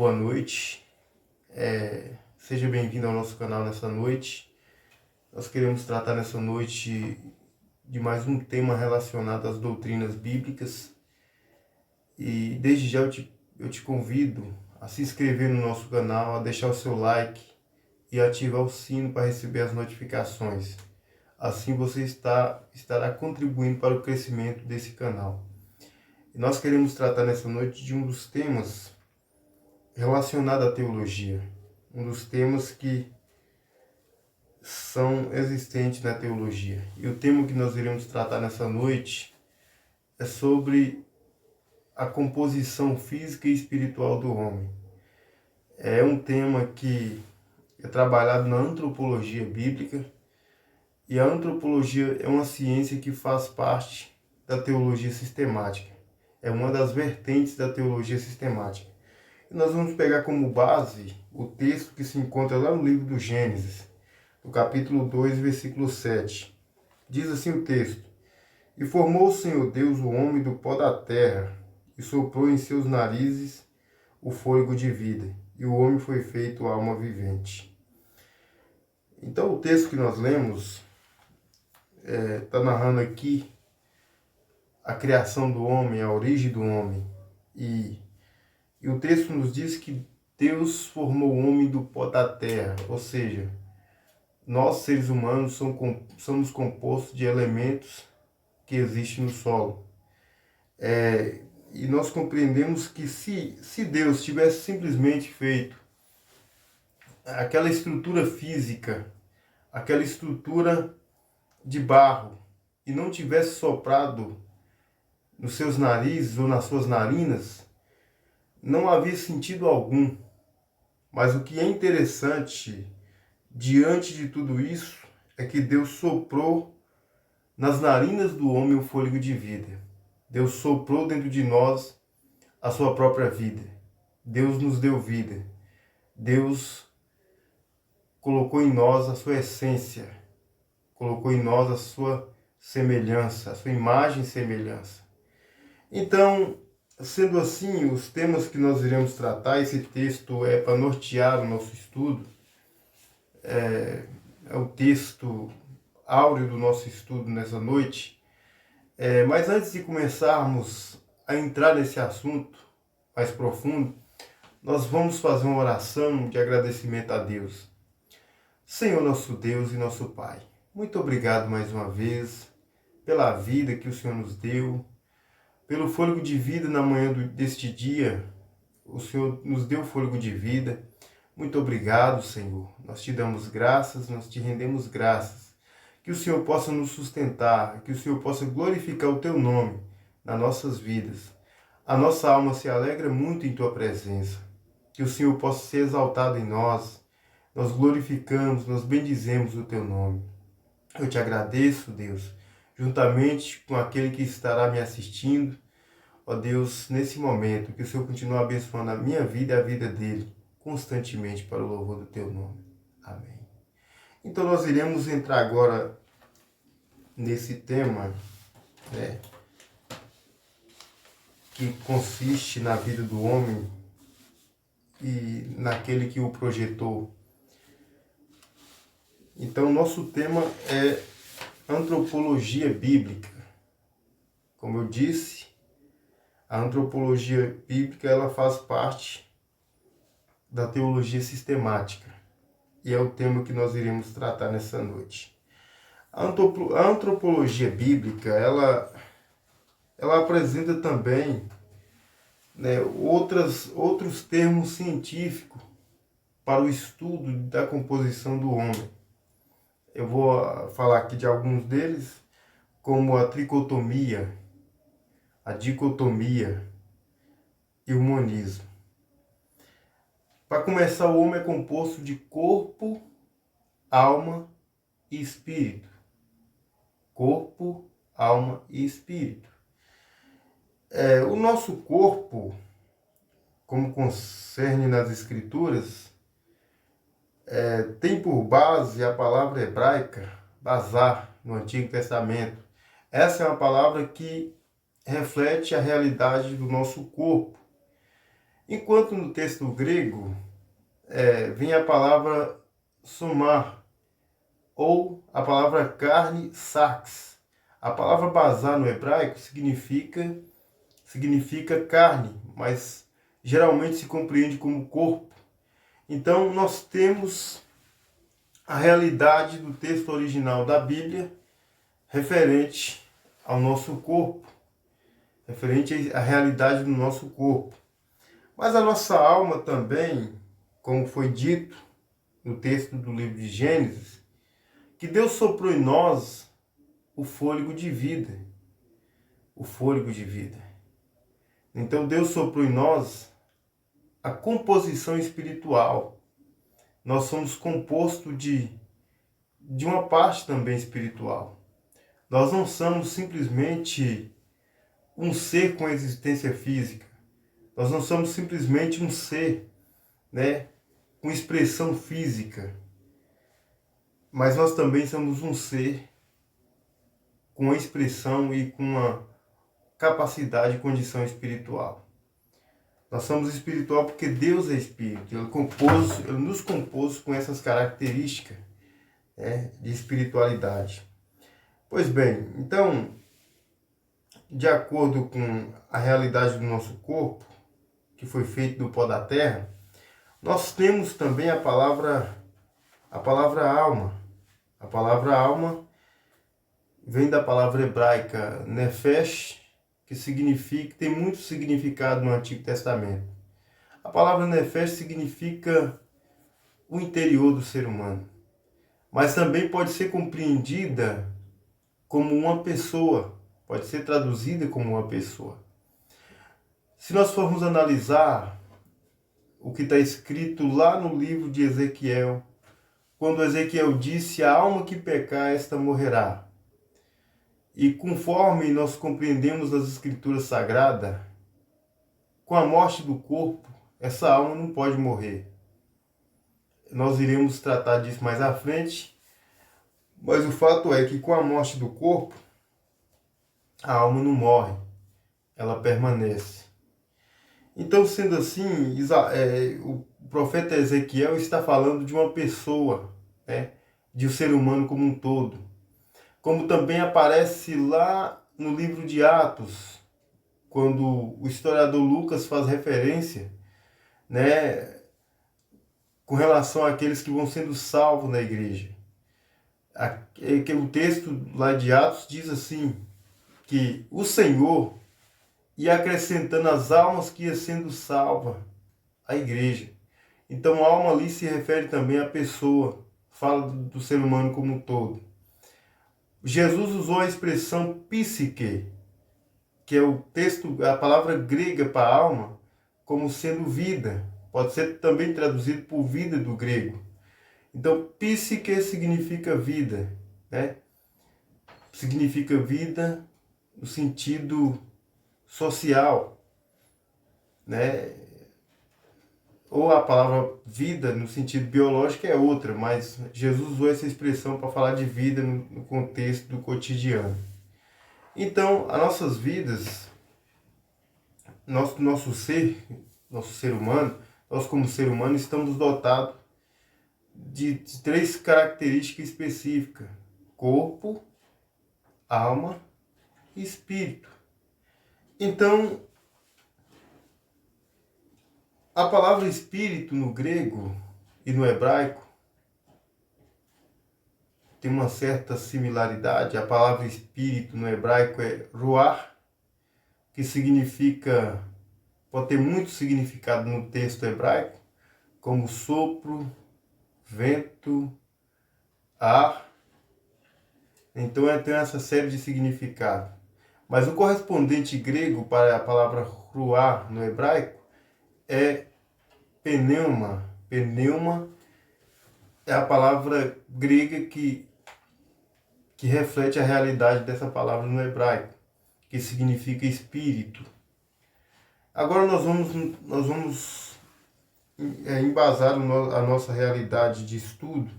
boa noite. Seja bem-vindo ao nosso canal nessa noite. Nós queremos tratar nessa noite de mais um tema relacionado às doutrinas bíblicas. E desde já eu te convido a se inscrever no nosso canal, a deixar o seu like e ativar o sino para receber as notificações. Assim você estará contribuindo para o crescimento desse canal. E nós queremos tratar nessa noite de um dos temas relacionado à teologia. Um dos temas que são existentes na teologia. E o tema que nós iremos tratar nessa noite é sobre a composição física e espiritual do homem. É um tema que é trabalhado na antropologia bíblica, e a antropologia é uma ciência que faz parte da teologia sistemática. É uma das vertentes da teologia sistemática. E nós vamos pegar como base o texto que se encontra lá no livro do Gênesis, no capítulo 2, versículo 7. Diz assim o texto: E formou o Senhor Deus o homem do pó da terra, e soprou em seus narizes o fôlego de vida, e o homem foi feito alma vivente. Então o texto que nós lemos está narrando aqui a criação do homem, a origem do homem. E o texto nos diz que Deus formou o homem do pó da terra, ou seja, nós seres humanos somos compostos de elementos que existem no solo. E nós compreendemos que se Deus tivesse simplesmente feito aquela estrutura física, aquela estrutura de barro, e não tivesse soprado nos seus narizes ou nas suas narinas, não havia sentido algum. Mas o que é interessante diante de tudo isso é que Deus soprou nas narinas do homem o fôlego de vida. Deus soprou dentro de nós a sua própria vida. Deus nos deu vida. Deus colocou em nós a sua essência, colocou em nós a sua semelhança, a sua imagem e semelhança. Então, sendo assim, os temas que nós iremos tratar, esse texto é para nortear o nosso estudo, é o texto áureo do nosso estudo nessa noite. Mas antes de começarmos a entrar nesse assunto mais profundo, nós vamos fazer uma oração de agradecimento a Deus. Senhor, nosso Deus e nosso Pai, muito obrigado mais uma vez pela vida que o Senhor nos deu, pelo fôlego de vida na manhã deste dia. O Senhor nos deu fôlego de vida. Muito obrigado, Senhor. Nós te damos graças, nós te rendemos graças. Que o Senhor possa nos sustentar, que o Senhor possa glorificar o teu nome nas nossas vidas. A nossa alma se alegra muito em tua presença. Que o Senhor possa ser exaltado em nós. Nós glorificamos, nós bendizemos o teu nome. Eu te agradeço, Deus, juntamente com aquele que estará me assistindo. Ó Deus, nesse momento, que o Senhor continue abençoando a minha vida e a vida dele, constantemente para o louvor do teu nome. Amém. Então nós iremos entrar agora nesse tema, que consiste na vida do homem e naquele que o projetou. Então nosso tema é antropologia bíblica. Como eu disse, a antropologia bíblica ela faz parte da teologia sistemática. E é o tema que nós iremos tratar nessa noite. A antropologia bíblica, ela apresenta também outros termos científicos para o estudo da composição do homem. Eu vou falar aqui de alguns deles, como a tricotomia, a dicotomia e o monismo. Para começar, o homem é composto de corpo, alma e espírito. Corpo, alma e espírito. O nosso corpo, como concerne nas Escrituras, tem por base a palavra hebraica, bazar, no Antigo Testamento. Essa é uma palavra que reflete a realidade do nosso corpo. Enquanto no texto grego vem a palavra somar, ou a palavra carne, sarx. A palavra bazar no hebraico significa carne, mas geralmente se compreende como corpo. Então nós temos a realidade do texto original da Bíblia referente ao nosso corpo, referente à realidade do nosso corpo. Mas a nossa alma também, como foi dito no texto do livro de Gênesis, que Deus soprou em nós o fôlego de vida. O fôlego de vida. Então Deus soprou em nós a composição espiritual. Nós somos compostos de uma parte também espiritual. Nós não somos simplesmente um ser com existência física. Nós não somos simplesmente um ser, com expressão física. Mas nós também somos um ser com expressão e com uma capacidade e condição espiritual. Nós somos espiritual porque Deus é espírito. Ele nos compôs com essas características de espiritualidade. Pois bem, então, de acordo com a realidade do nosso corpo, que foi feito do pó da terra, nós temos também a palavra alma. A palavra alma vem da palavra hebraica nefesh, que tem muito significado no Antigo Testamento. A palavra nefesh significa o interior do ser humano, mas também pode ser compreendida como uma pessoa, pode ser traduzida como uma pessoa. Se nós formos analisar o que está escrito lá no livro de Ezequiel, quando Ezequiel disse: a alma que pecar, esta morrerá. E conforme nós compreendemos as Escrituras Sagradas, com a morte do corpo, essa alma não pode morrer. Nós iremos tratar disso mais à frente, mas o fato é que com a morte do corpo, a alma não morre, ela permanece. Então, sendo assim, o profeta Ezequiel está falando de uma pessoa, de um ser humano como um todo. Como também aparece lá no livro de Atos, quando o historiador Lucas faz referência, com relação àqueles que vão sendo salvos na igreja. O texto lá de Atos diz assim, que o Senhor ia acrescentando as almas que ia sendo salva à igreja. Então a alma ali se refere também à pessoa, fala do ser humano como um todo. Jesus usou a expressão psique, que é a palavra grega para alma, como sendo vida. Pode ser também traduzido por vida do grego. Então, psique significa vida, Significa vida no sentido social, Ou a palavra vida no sentido biológico é outra, mas Jesus usou essa expressão para falar de vida no contexto do cotidiano. Então, as nossas vidas, nosso ser humano, nós como ser humano estamos dotados de 3 características específicas: corpo, alma e espírito. Então, a palavra espírito no grego e no hebraico tem uma certa similaridade. A palavra espírito no hebraico é ruach, que significa, pode ter muito significado no texto hebraico, como sopro, vento, ar. Então tem essa série de significados. Mas o correspondente grego para a palavra ruach no hebraico é pneuma. Pneuma é a palavra grega que reflete a realidade dessa palavra no hebraico, que significa espírito. Agora nós vamos embasar a nossa realidade de estudo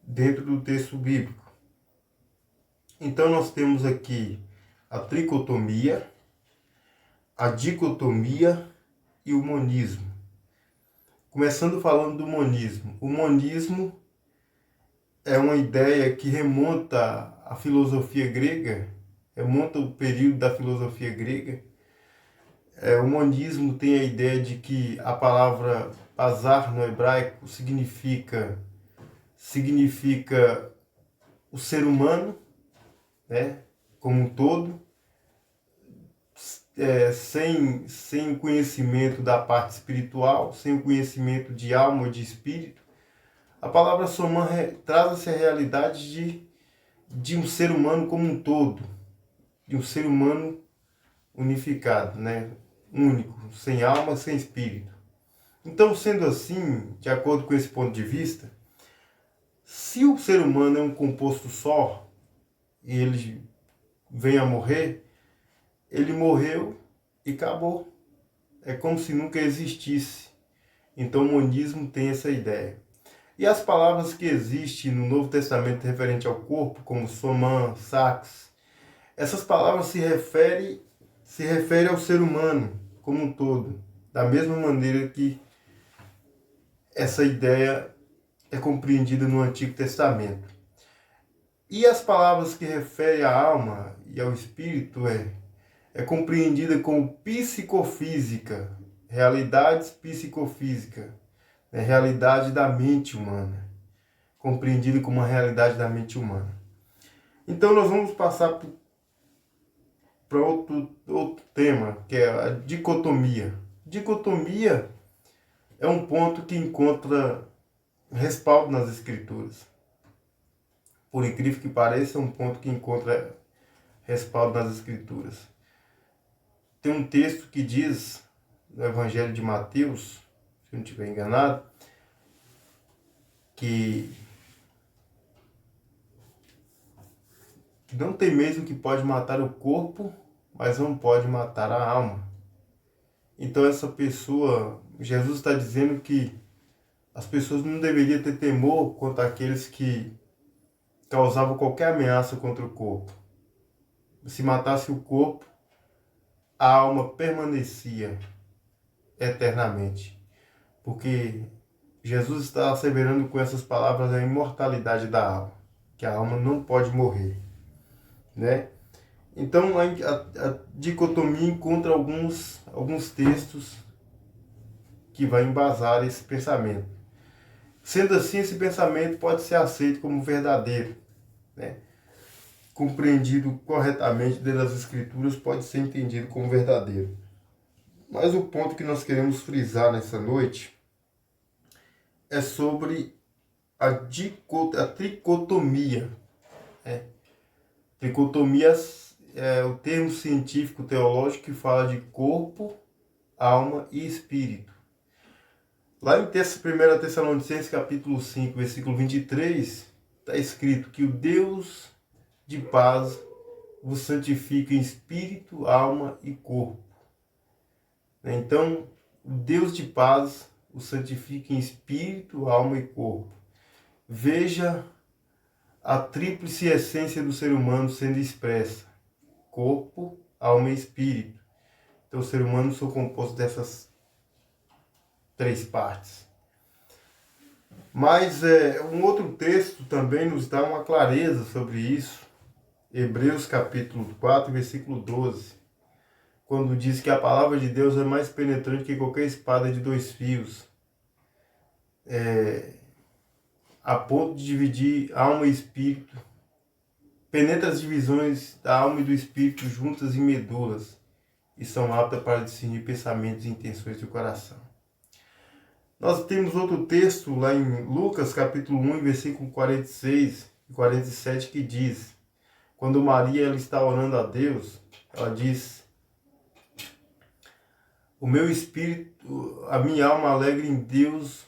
dentro do texto bíblico. Então nós temos aqui a tricotomia, a dicotomia e o monismo. Começando falando do monismo. O monismo é uma ideia que remonta à filosofia grega, remonta ao período da filosofia grega. O monismo tem a ideia de que a palavra bazar no hebraico significa o ser humano, né, como um todo, sem o conhecimento da parte espiritual, sem o conhecimento de alma ou de espírito. A palavra Somã traz-se a realidade de um ser humano como um todo, de um ser humano unificado, né, único, sem alma, sem espírito. Então, sendo assim, de acordo com esse ponto de vista, se o ser humano é um composto só e ele vem a morrer, ele morreu e acabou. É como se nunca existisse. Então o monismo tem essa ideia. E as palavras que existem no Novo Testamento referente ao corpo, como somã, sax, essas palavras se referem ao ser humano como um todo, da mesma maneira que essa ideia é compreendida no Antigo Testamento. E as palavras que referem à alma e ao espírito é compreendida como psicofísica, realidades psicofísica, realidade da mente humana, compreendida como uma realidade da mente humana. Então nós vamos passar para outro tema, que é a dicotomia. Dicotomia é um ponto que encontra respaldo nas Escrituras. Por incrível que pareça, é um ponto que encontra respaldo nas Escrituras. Tem um texto que diz, no Evangelho de Mateus, se eu não estiver enganado, que não tem mesmo que pode matar o corpo, mas não pode matar a alma. Então essa pessoa, Jesus está dizendo que as pessoas não deveriam ter temor contra aqueles que causavam qualquer ameaça contra o corpo. Se matasse o corpo, a alma permanecia eternamente. Porque Jesus está asseverando com essas palavras a imortalidade da alma, que a alma não pode morrer, né? Então a dicotomia encontra alguns textos que vai embasar esse pensamento. Sendo assim, esse pensamento pode ser aceito como verdadeiro, né? Compreendido corretamente dentro das Escrituras, pode ser entendido como verdadeiro. Mas o ponto que nós queremos frisar nessa noite é sobre a tricotomia. Tricotomia é o termo científico teológico que fala de corpo, alma e espírito. Lá em 1 Tessalonicenses capítulo 5, versículo 23, está escrito que o Deus de paz vos santifica em espírito, alma e corpo. Então, o Deus de paz o santifica em espírito, alma e corpo. Veja a tríplice essência do ser humano sendo expressa: corpo, alma e espírito. Então, o ser humano são composto dessas três partes. Mas um outro texto também nos dá uma clareza sobre isso. Hebreus capítulo 4, versículo 12. Quando diz que a palavra de Deus é mais penetrante que qualquer espada de dois fios. A ponto de dividir alma e espírito. Penetra as divisões da alma e do espírito juntas e medulas. E são aptas para discernir pensamentos e intenções do coração. Nós temos outro texto lá em Lucas capítulo 1, versículo 46 e 47, que diz: quando Maria ela está orando a Deus, ela diz: o meu espírito, a minha alma alegra em Deus,